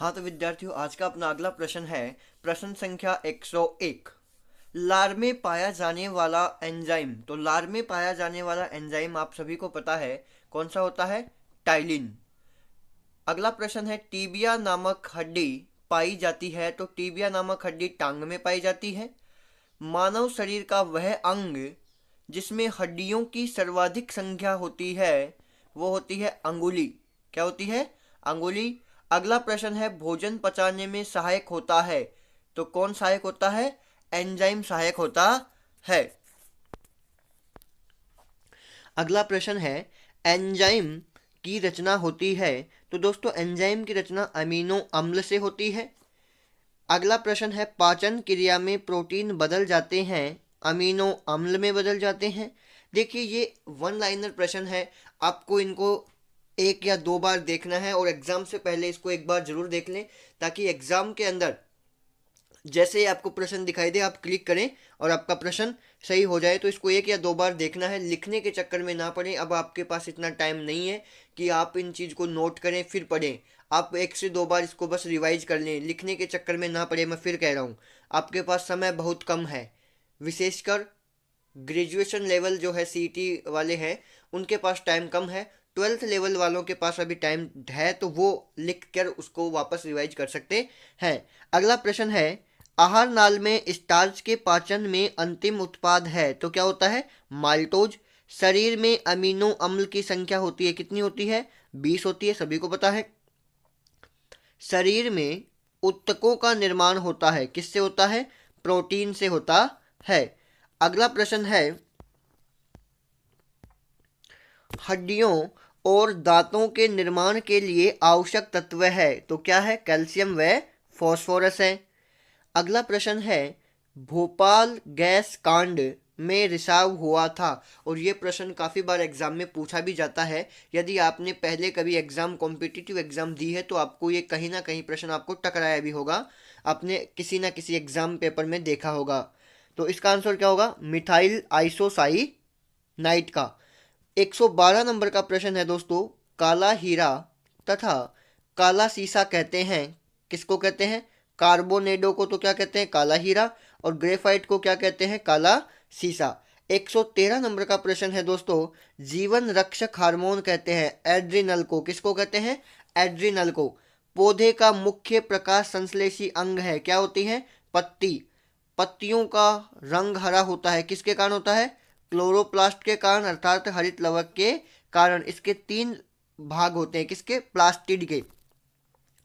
हाँ तो विद्यार्थियों, आज का अपना अगला प्रश्न है प्रश्न संख्या 101। लार में पाया जाने वाला एंजाइम। तो लार में पाया जाने वाला एंजाइम आप सभी को पता है कौन सा होता है? टाइलिन। अगला प्रश्न है टीबिया नामक हड्डी पाई जाती है। तो टीबिया नामक हड्डी टांग में पाई जाती है। मानव शरीर का वह अंग जिसमें हड्डियों की सर्वाधिक संख्या होती है वो होती है अंगुली। क्या होती है? अंगुली। अगला प्रश्न है भोजन पचाने में सहायक होता है। तो कौन सहायक होता है? एंजाइम सहायक होता है। अगला प्रश्न है एंजाइम की रचना होती है। तो दोस्तों एंजाइम की रचना अमीनो अम्ल से होती है। अगला प्रश्न है पाचन क्रिया में प्रोटीन बदल जाते हैं, अमीनो अम्ल में बदल जाते हैं। देखिए ये वन लाइनर प्रश्न है, आपको इनको एक या दो बार देखना है और एग्जाम से पहले इसको एक बार जरूर देख लें, ताकि एग्जाम के अंदर जैसे ही आपको प्रश्न दिखाई दे आप क्लिक करें और आपका प्रश्न सही हो जाए। तो इसको एक या दो बार देखना है, लिखने के चक्कर में ना पड़े। अब आपके पास इतना टाइम नहीं है कि आप इन चीज़ को नोट करें फिर पढ़ें। आप एक से दो बार इसको बस रिवाइज कर लें, लिखने के चक्कर में ना पड़े। मैं फिर कह रहा हूँ, आपके पास समय बहुत कम है। विशेषकर ग्रेजुएशन लेवल जो है सीईटी वाले हैं उनके पास टाइम कम है। 12th लेवल वालों के पास अभी टाइम है तो वो लिख कर उसको वापस रिवाइज कर सकते हैं। अगला प्रश्न है आहार नाल में स्टार्च के पाचन में अंतिम उत्पाद है। तो क्या होता है? माल्टोज। शरीर में अमीनो अम्ल की संख्या होती है, कितनी होती है? 20 होती है, सभी को पता है। शरीर में ऊतकों का निर्माण होता है, किससे होता है? प्रोटीन से होता है। अगला प्रश्न है हड्डियों और दांतों के निर्माण के लिए आवश्यक तत्व है। तो क्या है? कैल्शियम व फास्फोरस है। अगला प्रश्न है भोपाल गैस कांड में रिसाव हुआ था। और ये प्रश्न काफ़ी बार एग्जाम में पूछा भी जाता है। यदि आपने पहले कभी एग्जाम कॉम्पिटिटिव एग्जाम दी है तो आपको ये कहीं ना कहीं प्रश्न आपको टकराया भी होगा, आपने किसी ना किसी एग्जाम पेपर में देखा होगा। तो इसका आंसर क्या होगा? मिथाइल आइसोसाइनाइड का। 112 नंबर का प्रश्न है दोस्तों काला हीरा तथा काला सीसा कहते हैं, किसको कहते हैं? कार्बोनेडो को तो क्या कहते हैं? काला हीरा। और ग्रेफाइट को क्या कहते हैं? काला सीसा। 113 नंबर का प्रश्न है दोस्तों जीवन रक्षक हार्मोन कहते हैं एड्रिनल को, किसको कहते हैं? एड्रिनल को। पौधे का मुख्य प्रकाश संश्लेषी अंग है, क्या होती है? पत्ती। पत्तियों का रंग हरा होता है, किसके कारण होता है? क्लोरोप्लास्ट के कारण, अर्थात हरित लवक के कारण। इसके 3 भाग होते हैं, किसके? प्लास्टिड के।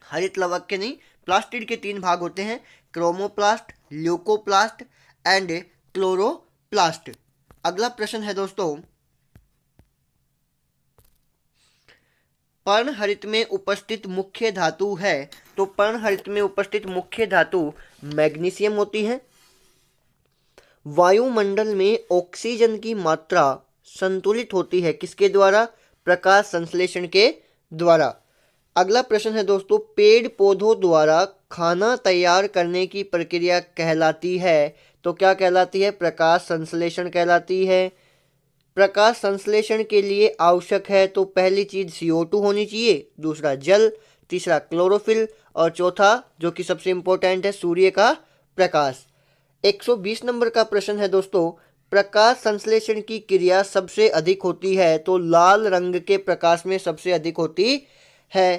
हरित लवक के नहीं, प्लास्टिड के 3 भाग होते हैं, क्रोमोप्लास्ट, ल्यूकोप्लास्ट एंड क्लोरोप्लास्ट। अगला प्रश्न है दोस्तों पर्णहरित में उपस्थित मुख्य धातु है। तो पर्णहरित में उपस्थित मुख्य धातु मैग्नीशियम होती है। वायुमंडल में ऑक्सीजन की मात्रा संतुलित होती है, किसके द्वारा? प्रकाश संश्लेषण के द्वारा। अगला प्रश्न है दोस्तों पेड़ पौधों द्वारा खाना तैयार करने की प्रक्रिया कहलाती है। तो क्या कहलाती है? प्रकाश संश्लेषण कहलाती है। प्रकाश संश्लेषण के लिए आवश्यक है तो पहली चीज CO2 होनी चाहिए, दूसरा जल, तीसरा क्लोरोफिल और चौथा जो कि सबसे इंपॉर्टेंट है सूर्य का प्रकाश। 120 नंबर का प्रश्न है दोस्तों प्रकाश संश्लेषण की क्रिया सबसे अधिक होती है। तो लाल रंग के प्रकाश में सबसे अधिक होती है।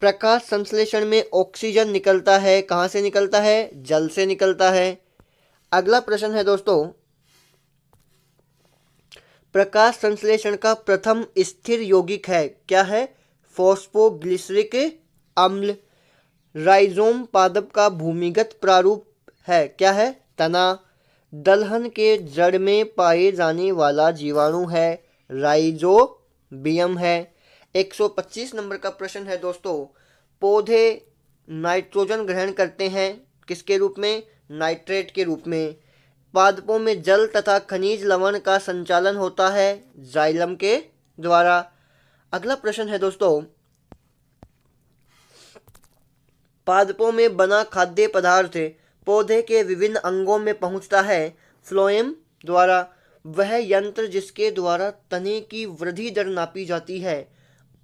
प्रकाश संश्लेषण में ऑक्सीजन निकलता है, कहाँ से निकलता है? जल से निकलता है। अगला प्रश्न है दोस्तों प्रकाश संश्लेषण का प्रथम स्थिर यौगिक है, क्या है? फॉस्फोग्लिसरिक अम्ल। राइजोम पादप का भूमिगत प्रारूप है, क्या है? तना। दलहन के जड़ में पाए जाने वाला जीवाणु है राइजोबियम है। 125 नंबर का प्रश्न है दोस्तों पौधे नाइट्रोजन ग्रहण करते हैं, किसके रूप में? नाइट्रेट के रूप में। पादपों में जल तथा खनिज लवण का संचालन होता है जाइलम के द्वारा। अगला प्रश्न है दोस्तों पादपों में बना खाद्य पदार्थ पौधे के विभिन्न अंगों में पहुंचता है फ्लोएम द्वारा। वह यंत्र जिसके द्वारा तने की वृद्धि दर नापी जाती है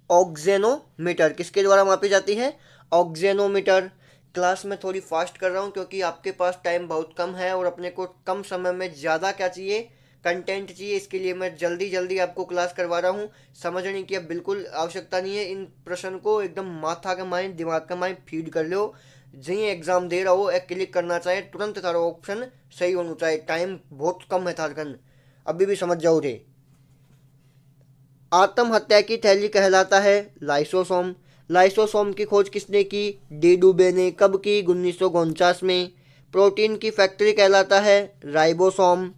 ऑक्जेनोमीटर। किसके द्वारा मापी जाती है? ऑक्जेनोमीटर। क्लास में थोड़ी फास्ट कर रहा हूँ क्योंकि आपके पास टाइम बहुत कम है और अपने को कम समय में ज़्यादा क्या चाहिए, कंटेंट चाहिए। इसके लिए मैं जल्दी जल्दी आपको क्लास करवा रहा हूँ। समझने की अब बिल्कुल आवश्यकता नहीं है। इन प्रश्न को एकदम माथा का माइंड, दिमाग का माइंड फीड कर लो। जहीं एग्जाम दे रहा हो एक क्लिक करना चाहे तुरंत तारा ऑप्शन सही होना चाहिए। टाइम बहुत कम है थारकन, अभी भी समझ जाओ रे। आत्महत्या की थैली कहलाता है लाइसोसोम। लाइसोसोम की खोज किसने की? डी डुबे ने। कब की? 1949 में। प्रोटीन की फैक्ट्री कहलाता है राइबोसोम।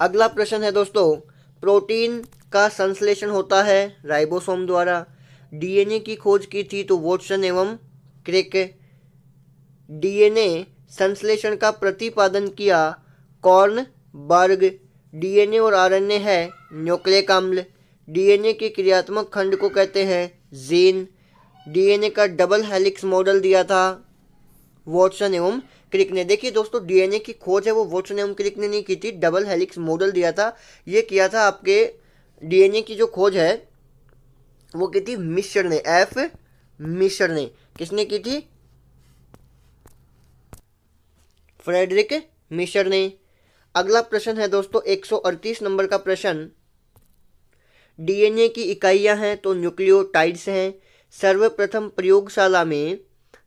अगला प्रश्न है दोस्तों, प्रोटीन का संश्लेषण होता है राइबोसोम द्वारा। डीएनए की खोज की थी तो वॉटसन एवं क्रिक। डीएनए संश्लेषण का प्रतिपादन किया कॉर्नबर्ग। डीएनए और आरएनए है न्यूक्लिक अम्ल। डीएनए के क्रियात्मक खंड को कहते हैं जीन। डीएनए का डबल हेलिक्स मॉडल दिया था वॉटसन एवं क्रिक ने। देखिए दोस्तों, डीएनए की खोज है वो वॉटसन एवं क्रिक ने नहीं की थी, डबल हेलिक्स मॉडल दिया था। ये किया था आपके डीएनए की जो खोज है वो की थी मिश्र ने, एफ मिश्र ने। किसने की थी? फ्रेडरिक मिश्र ने। अगला प्रश्न है दोस्तों 138 नंबर का प्रश्न। डीएनए की इकाइयां हैं तो न्यूक्लियोटाइड्स हैं। सर्वप्रथम प्रयोगशाला में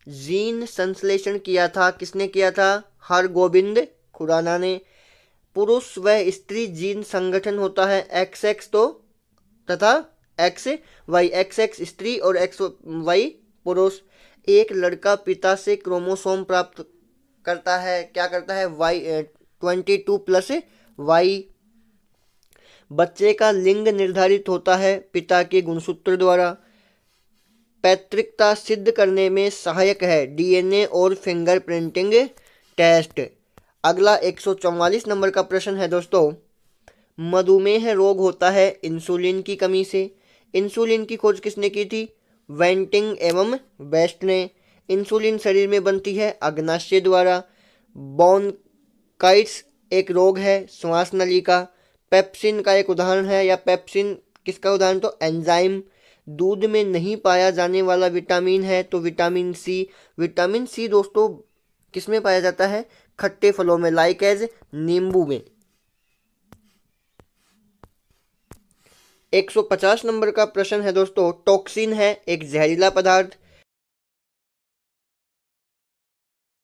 जीन संश्लेषण किया था, किसने किया था? हरगोबिंद खुराना ने। पुरुष व स्त्री जीन संगठन होता है एक्स एक्स तो तथा एक्स वाई, एक्स एक्स स्त्री और एक्स वाई पुरुष। एक लड़का पिता से क्रोमोसोम प्राप्त करता है, क्या करता है? Y 22+y। बच्चे का लिंग निर्धारित होता है पिता के गुणसूत्र द्वारा। पैतृकता सिद्ध करने में सहायक है डीएनए और फिंगरप्रिंटिंग टेस्ट। अगला 144 नंबर का प्रश्न है दोस्तों, मधुमेह रोग होता है इंसुलिन की कमी से। इंसुलिन की खोज किसने की थी? वेंटिंग एवं बेस्ट ने। इंसुलिन शरीर में बनती है अग्नाशय द्वारा। ब्रोंकाइटिस एक रोग है श्वास नली का। पेप्सिन का एक उदाहरण है, या पेप्सिन किसका उदाहरण? तो एंजाइम। दूध में नहीं पाया जाने वाला विटामिन है तो विटामिन सी। विटामिन सी दोस्तों किस में पाया जाता है? खट्टे फलों में, लाइक एज नींबू में। 150 नंबर का प्रश्न है दोस्तों, टॉक्सिन है एक जहरीला पदार्थ।